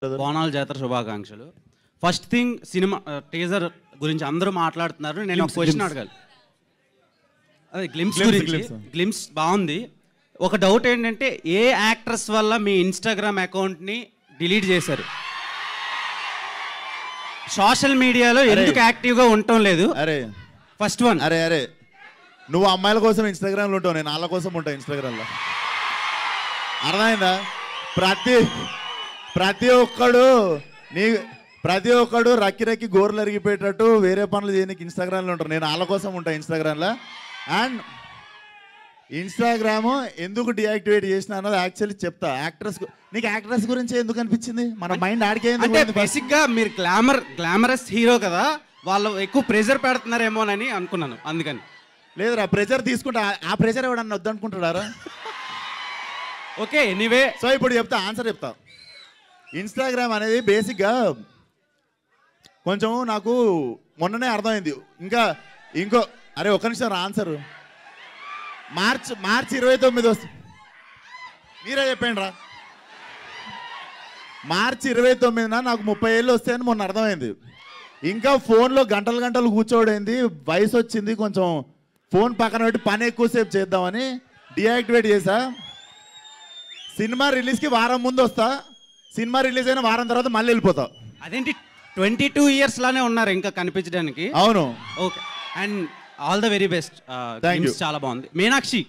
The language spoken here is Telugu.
బోనాల జాతర శుభాకాంక్షలు. ఫస్ట్ థింగ్ సినిమా టీజర్ గురించి అందరూ మాట్లాడుతున్నారు. నేను ఒక క్వశ్చన్ అడగాలి. అదే గ్లిమ్స్ గురించి. గ్లిమ్స్ బాగుంది. ఒక డౌట్ ఏంటంటే ఏ యాక్ట్రెస్ వల్ల మీ ఇన్స్టాగ్రామ్ అకౌంట్ని డిలీట్ చేశారు? సోషల్ మీడియాలో ఎందుకు యాక్టివ్గా ఉండటం లేదు? అరే ఫస్ట్ వన్. అరే అరే నువ్వు అమ్మాయిల కోసం ఇన్స్టాగ్రామ్లో ఉంటావు, నేను వాళ్ళ కోసం ఉంటాను ఇన్స్టాగ్రామ్లో. అర్థమైందా? ప్రతి ఒక్కడు రక్కి గోర్లు అరిగిపోయేటట్టు వేరే పనులు చేయడానికి ఇన్స్టాగ్రామ్లో ఉంటారు. నేను వాళ్ళ కోసం ఉంటాను ఇన్స్టాగ్రామ్లో. అండ్ ఇన్స్టాగ్రామ్ ఎందుకు డియాక్టివేట్ చేసిన అన్నది యాక్చువల్లీ చెప్తా. నీకు యాక్ట్రెస్ గురించి ఎందుకు అనిపించింది? మన మైండ్ ఆడికే. అంటే బేసిక్గా మీరు గ్లామరస్ హీరో కదా, వాళ్ళు ఎక్కువ ప్రెజర్ పెడుతున్నారేమోనని అనుకున్నాను, అందుకని. లేదురా, ప్రెజర్ తీసుకుంటా. ఆ ప్రెజర్ ఎవడన్నా వద్దనుకుంటున్నారా? Okay, anyway. సో ఇప్పుడు ఆన్సర్ చెప్తా. ఇన్స్టాగ్రామ్ అనేది బేసిక్గా కొంచెం నాకు మొన్ననే అర్థమైంది. అరే ఒక్క నిమిషం రా ఆన్సర్. మార్చ్ 29 వస్తుంది. మీరే చెప్పండి రా. మార్చి 29న నాకు 30 ఏళ్ళు వస్తాయని మొన్న అర్థమైంది. ఇంకా ఫోన్లో గంటలు కూర్చోడైంది. వయసు వచ్చింది, కొంచెం ఫోన్ పక్కన పెట్టి పని ఎక్కువసేపు చేద్దామని డియాక్టివేట్ చేసా. సినిమా రిలీజ్కి వారం ముందు వస్తా, సినిమా రిలీజ్ అయిన వారం తర్వాత మళ్ళీ వెళ్ళిపోతా. అదేంటి 22 ఇయర్స్ లానే ఉన్నారు ఇంకా కనిపించడానికి? అవును. Okay, and all the very best. చాలా బాగుంది. మీనాక్షి